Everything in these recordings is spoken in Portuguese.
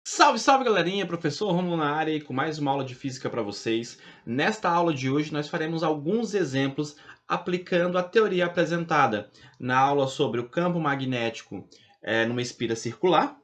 Salve, salve galerinha, professor Romulo na área e com mais uma aula de física para vocês. Nesta aula de hoje nós faremos alguns exemplos aplicando a teoria apresentada na aula sobre o campo magnético numa espira circular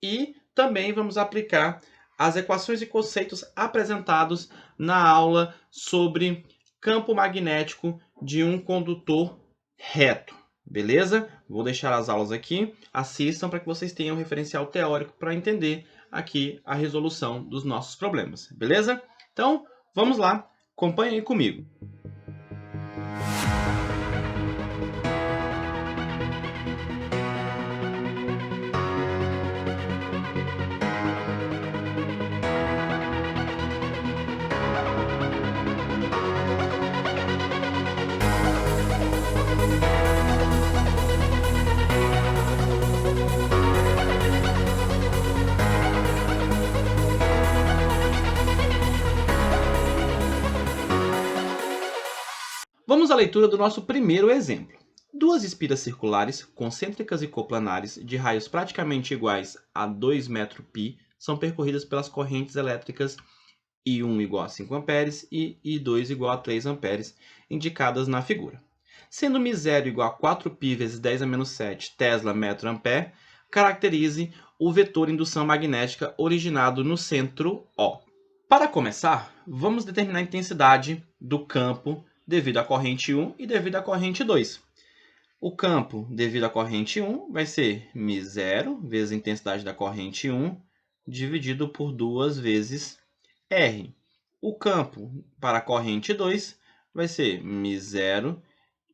e também vamos aplicar as equações e conceitos apresentados na aula sobre campo magnético de um condutor reto. Beleza? Vou deixar as aulas aqui, assistam para que vocês tenham um referencial teórico para entender aqui a resolução dos nossos problemas, beleza? Então, vamos lá, acompanhe aí comigo. Vamos à leitura do nosso primeiro exemplo. Duas espiras circulares, concêntricas e coplanares, de raios praticamente iguais a 2 μπ, são percorridas pelas correntes elétricas I1 igual a 5 A e I2 igual a 3 A, indicadas na figura. Sendo μ0 igual a 4π vezes 10 a menos 7 Tesla metro ampere, caracterize o vetor indução magnética originado no centro O. Para começar, vamos determinar a intensidade do campo devido à corrente 1 e devido à corrente 2. O campo devido à corrente 1 vai ser μ0 vezes a intensidade da corrente 1 dividido por 2 vezes R. O campo para a corrente 2 vai ser μ0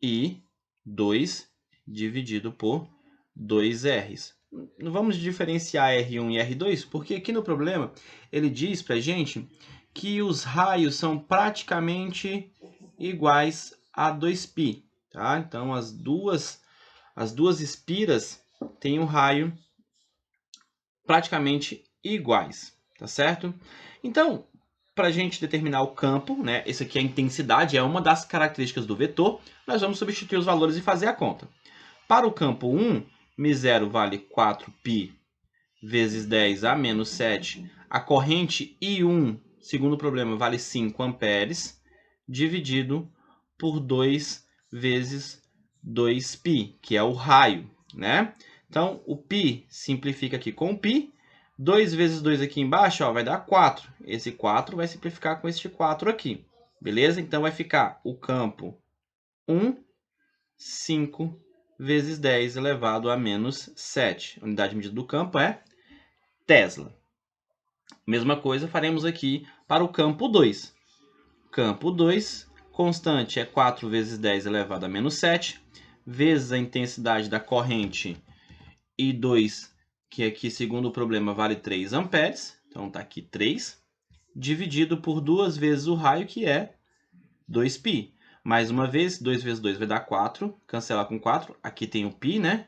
e 2 dividido por 2R. Vamos diferenciar R1 e R2, porque aqui no problema ele diz para a gente que os raios são praticamente iguais a 2π. Tá? Então, as duas espiras têm um raio praticamente iguais. Tá certo? Então, para a gente determinar o campo, né, essa aqui é a intensidade, é uma das características do vetor, nós vamos substituir os valores e fazer a conta. Para o campo 1, μ0 vale 4π vezes 10 a menos 7. A corrente I1, segundo o problema, vale 5 amperes, dividido por 2 vezes 2π, que é o raio, né? Então, o π simplifica aqui com π. 2 vezes 2 aqui embaixo, ó, vai dar 4. Esse 4 vai simplificar com este 4 aqui. Beleza? Então, vai ficar o campo 1, 5 vezes 10 elevado a menos 7. A unidade de medida do campo é Tesla. Mesma coisa faremos aqui para o campo 2. Campo 2, constante é 4 vezes 10 elevado a menos 7, vezes a intensidade da corrente I2, que aqui, segundo o problema, vale 3 amperes. Então, está aqui 3, dividido por 2 vezes o raio, que é 2π. Mais uma vez, 2 vezes 2 vai dar 4, cancelar com 4. Aqui tem o π, né?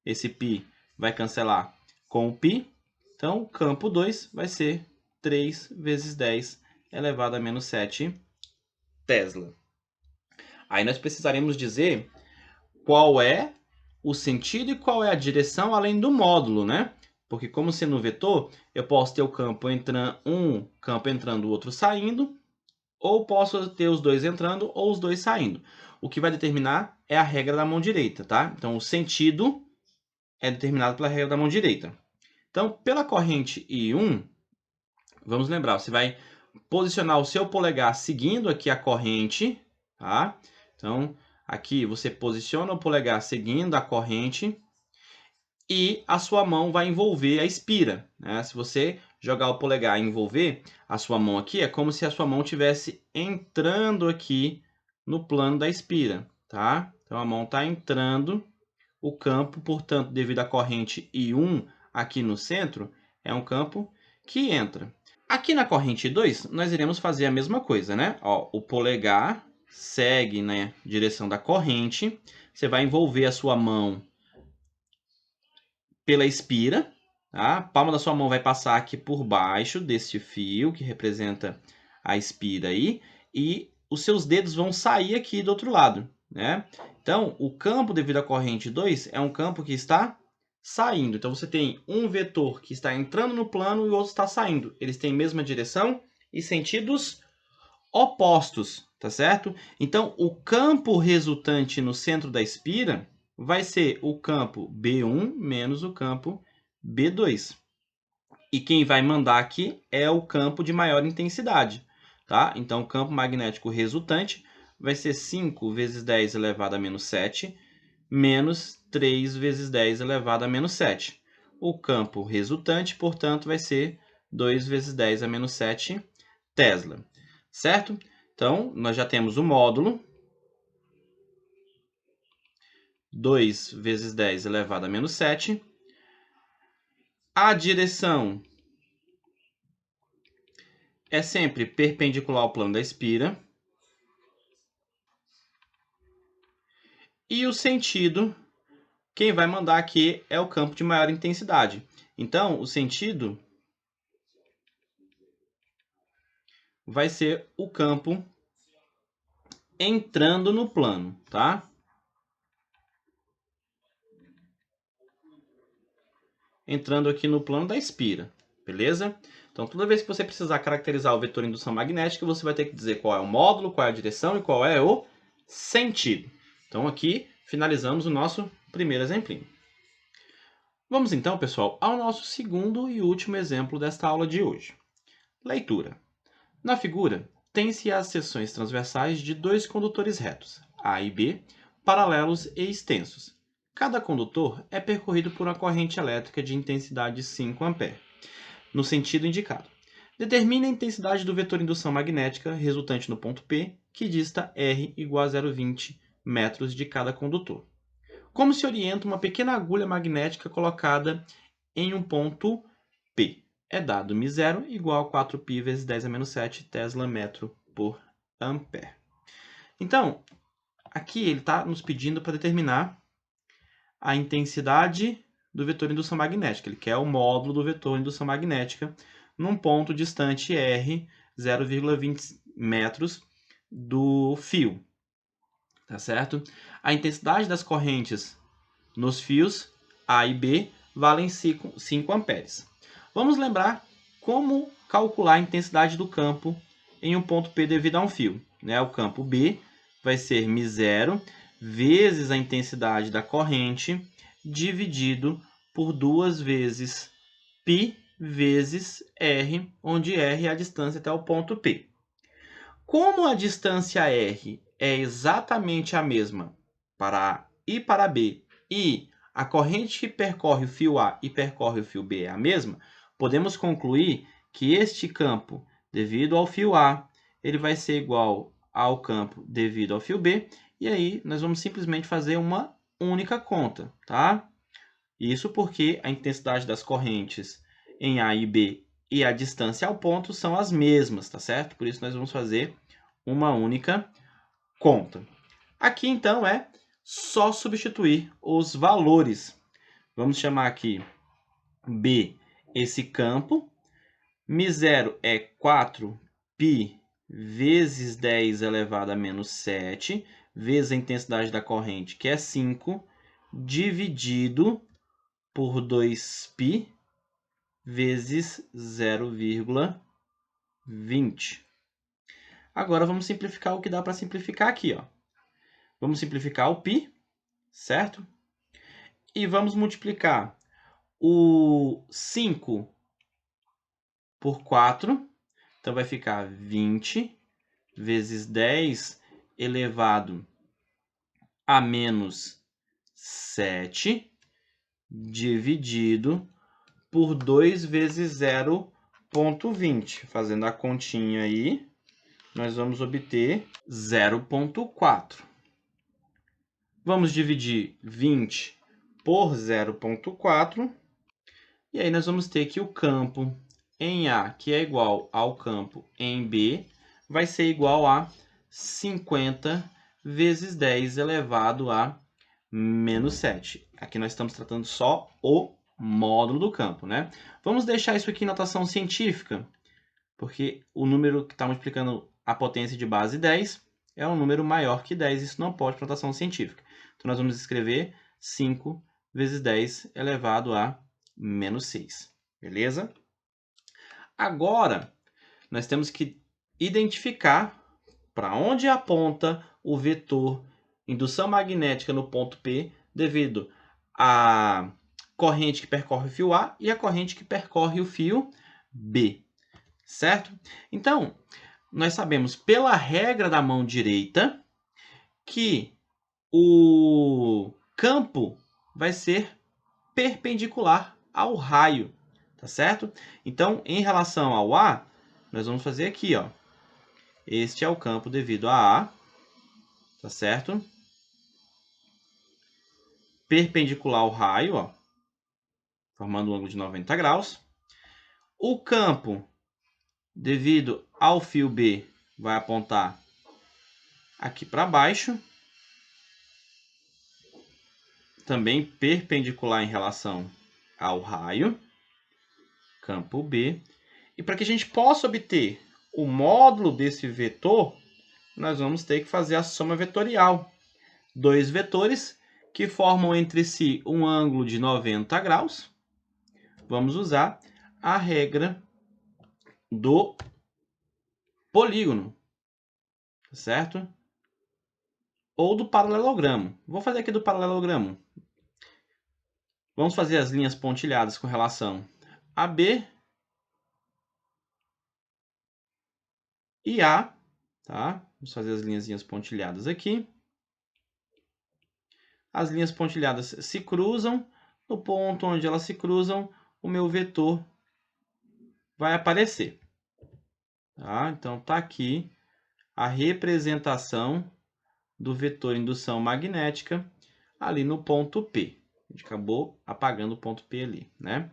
Esse π vai cancelar com o π. Então, campo 2 vai ser 3 vezes 10 elevado a menos 7 Tesla. Aí nós precisaremos dizer qual é o sentido e qual é a direção além do módulo, né? Porque como sendo vetor, eu posso ter o campo entrando, um campo entrando, o outro saindo, ou posso ter os dois entrando ou os dois saindo. O que vai determinar é a regra da mão direita, tá? Então, o sentido é determinado pela regra da mão direita. Então, pela corrente I1, vamos lembrar, você vai posicionar o seu polegar seguindo aqui a corrente, tá? Então, aqui você posiciona o polegar seguindo a corrente e a sua mão vai envolver a espira, né? Se você jogar o polegar e envolver a sua mão aqui, é como se a sua mão estivesse entrando aqui no plano da espira, tá? Então, a mão está entrando, o campo, portanto, devido à corrente I1 aqui no centro, é um campo que entra. Aqui na corrente 2, nós iremos fazer a mesma coisa, né? Ó, o polegar segue na direção da corrente, você vai envolver a sua mão pela espira, tá? A palma da sua mão vai passar aqui por baixo deste fio, que representa a espira aí, e os seus dedos vão sair aqui do outro lado, né? Então, o campo devido à corrente 2 é um campo que está saindo. Então, você tem um vetor que está entrando no plano e o outro está saindo. Eles têm a mesma direção e sentidos opostos, tá certo? Então, o campo resultante no centro da espira vai ser o campo B1 menos o campo B2. E quem vai mandar aqui é o campo de maior intensidade, tá? Então, o campo magnético resultante vai ser 5 vezes 10 elevado a menos 7, menos 3 vezes 10 elevado a menos 7. O campo resultante, portanto, vai ser 2 vezes 10 a menos 7 Tesla, certo? Então, nós já temos o módulo, 2 vezes 10 elevado a menos 7. A direção é sempre perpendicular ao plano da espira. E o sentido, quem vai mandar aqui é o campo de maior intensidade. Então, o sentido vai ser o campo entrando no plano, tá? Entrando aqui no plano da espira, beleza? Então, toda vez que você precisar caracterizar o vetor indução magnética, você vai ter que dizer qual é o módulo, qual é a direção e qual é o sentido. Então, aqui finalizamos o nosso primeiro exemplinho. Vamos então, pessoal, ao nosso segundo e último exemplo desta aula de hoje. Leitura. Na figura, tem-se as seções transversais de dois condutores retos, A e B, paralelos e extensos. Cada condutor é percorrido por uma corrente elétrica de intensidade 5 A, no sentido indicado. Determine a intensidade do vetor indução magnética resultante no ponto P, que dista R igual a 0,20 metros de cada condutor. Como se orienta uma pequena agulha magnética colocada em um ponto P? É dado μ0 igual a 4π vezes 10 a menos 7 Tesla metro por ampere. Então, aqui ele está nos pedindo para determinar a intensidade do vetor indução magnética. Ele quer o módulo do vetor indução magnética num ponto distante R, 0,20 metros do fio. Tá certo? A intensidade das correntes nos fios A e B valem 5 amperes. Vamos lembrar como calcular a intensidade do campo em um ponto P devido a um fio. O campo B vai ser μ0 vezes a intensidade da corrente dividido por 2 vezes π vezes R, onde R é a distância até o ponto P. Como a distância R é exatamente a mesma para A e para B, e a corrente que percorre o fio A e percorre o fio B é a mesma, podemos concluir que este campo, devido ao fio A, ele vai ser igual ao campo devido ao fio B, e aí nós vamos simplesmente fazer uma única conta, tá? Isso porque a intensidade das correntes em A e B e a distância ao ponto são as mesmas, tá certo? Por isso nós vamos fazer uma única conta. Aqui, então, é só substituir os valores. Vamos chamar aqui B esse campo. μ0 é 4π vezes 10 elevado a menos 7, vezes a intensidade da corrente, que é 5, dividido por 2π vezes 0,20. Agora, vamos simplificar o que dá para simplificar aqui, ó. Vamos simplificar o π, certo? E vamos multiplicar o 5 por 4. Então, vai ficar 20 vezes 10 elevado a menos 7, dividido por 2 vezes 0,20. Fazendo a continha aí, nós vamos obter 0,4. Vamos dividir 20 por 0,4. E aí nós vamos ter que o campo em A, que é igual ao campo em B, vai ser igual a 50 vezes 10 elevado a menos 7. Aqui nós estamos tratando só o módulo do campo, né? Vamos deixar isso aqui em notação científica, porque o número que está multiplicando a potência de base 10 é um número maior que 10. Isso não pode para notação científica. Então, nós vamos escrever 5 vezes 10 elevado a menos 6. Beleza? Agora, nós temos que identificar para onde aponta o vetor indução magnética no ponto P devido à corrente que percorre o fio A e a corrente que percorre o fio B. Certo? Então, nós sabemos pela regra da mão direita que o campo vai ser perpendicular ao raio, tá certo? Então, em relação ao A, nós vamos fazer aqui, ó. Este é o campo devido a A, tá certo? Perpendicular ao raio, ó, formando um ângulo de 90 graus. O campo devido ao fio B vai apontar aqui para baixo, também perpendicular em relação ao raio, campo B. E para que a gente possa obter o módulo desse vetor, nós vamos ter que fazer a soma vetorial. Dois vetores que formam entre si um ângulo de 90 graus. Vamos usar a regra do polígono, certo? Ou do paralelogramo. Vou fazer aqui do paralelogramo. Vamos fazer as linhas pontilhadas com relação a B e A, tá? Vamos fazer as linhazinhas pontilhadas aqui. As linhas pontilhadas se cruzam. No ponto onde elas se cruzam, o meu vetor vai aparecer. Tá? Então, está aqui a representação do vetor indução magnética ali no ponto P. A gente acabou apagando o ponto P ali, né?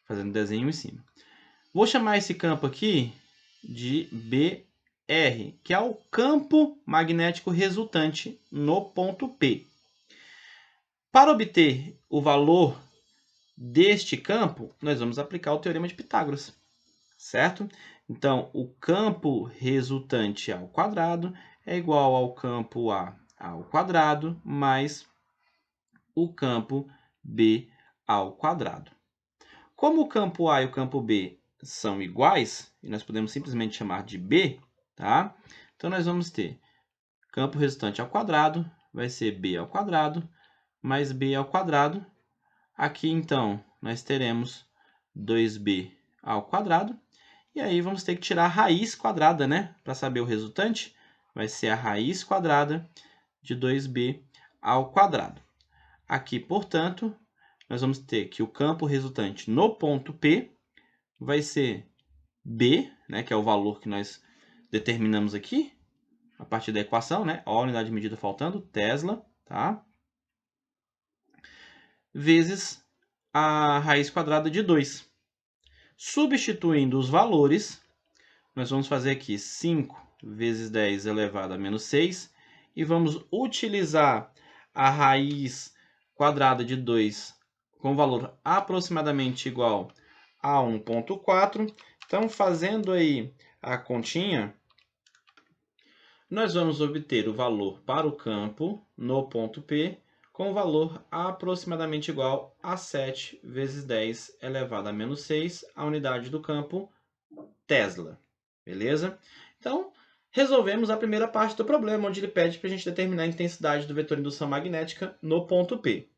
Fazendo desenho em cima. Vou chamar esse campo aqui de BR, que é o campo magnético resultante no ponto P. Para obter o valor deste campo, nós vamos aplicar o teorema de Pitágoras, certo? Então, o campo resultante ao quadrado é igual ao campo A ao quadrado mais o campo B ao quadrado. Como o campo A e o campo B são iguais, e nós podemos simplesmente chamar de B, tá? Então, nós vamos ter campo resultante ao quadrado, vai ser B ao quadrado, mais B ao quadrado. Aqui, então, nós teremos 2B ao quadrado. E aí, vamos ter que tirar a raiz quadrada, né? Para saber o resultante, vai ser a raiz quadrada de 2B ao quadrado. Aqui, portanto, nós vamos ter que o campo resultante no ponto P vai ser B, né? Que é o valor que nós determinamos aqui, a partir da equação, né? Ó, a unidade de medida faltando, Tesla, tá? Vezes a raiz quadrada de 2. Substituindo os valores, nós vamos fazer aqui 5 vezes 10 elevado a menos 6. E vamos utilizar a raiz quadrada de 2 com valor aproximadamente igual a 1,4. Então, fazendo aí a continha, nós vamos obter o valor para o campo no ponto P com valor aproximadamente igual a 7 vezes 10 elevado a menos 6, a unidade do campo Tesla. Beleza? Então, resolvemos a primeira parte do problema, onde ele pede para a gente determinar a intensidade do vetor indução magnética no ponto P,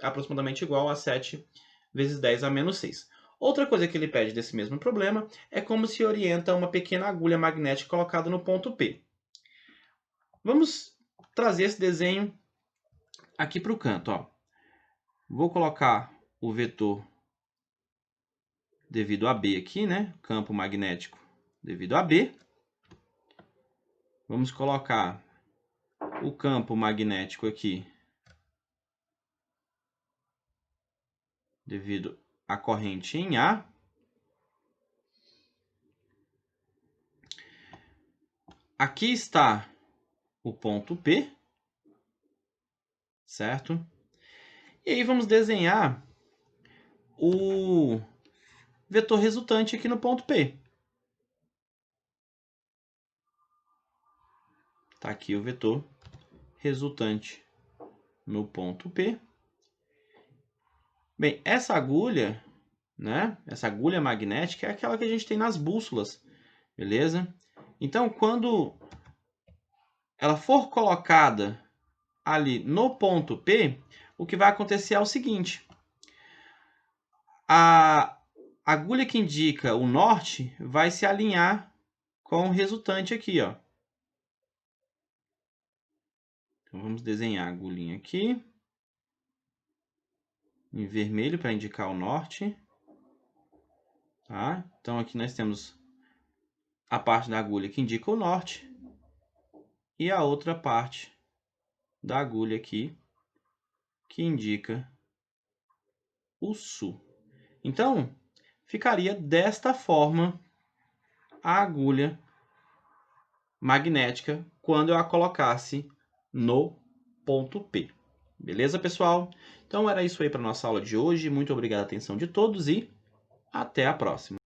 aproximadamente igual a 7 vezes 10 a menos 6. Outra coisa que ele pede desse mesmo problema é como se orienta uma pequena agulha magnética colocada no ponto P. Vamos trazer esse desenho aqui para o canto. Ó. Vou colocar o vetor devido a B aqui, né? Campo magnético devido a B. Vamos colocar o campo magnético aqui devido à corrente em A. Aqui está o ponto P, certo? E aí vamos desenhar o vetor resultante aqui no ponto P. Está aqui o vetor resultante no ponto P. Bem, essa agulha, né? Essa agulha magnética é aquela que a gente tem nas bússolas, beleza? Então, quando ela for colocada ali no ponto P, o que vai acontecer é o seguinte: a agulha que indica o norte vai se alinhar com o resultante aqui, ó. Então, vamos desenhar a agulhinha aqui, em vermelho, para indicar o norte. Tá? Então, aqui nós temos a parte da agulha que indica o norte e a outra parte da agulha aqui que indica o sul. Então, ficaria desta forma a agulha magnética quando eu a colocasse no ponto P. Beleza, pessoal? Então, era isso aí para a nossa aula de hoje. Muito obrigado a atenção de todos e até a próxima.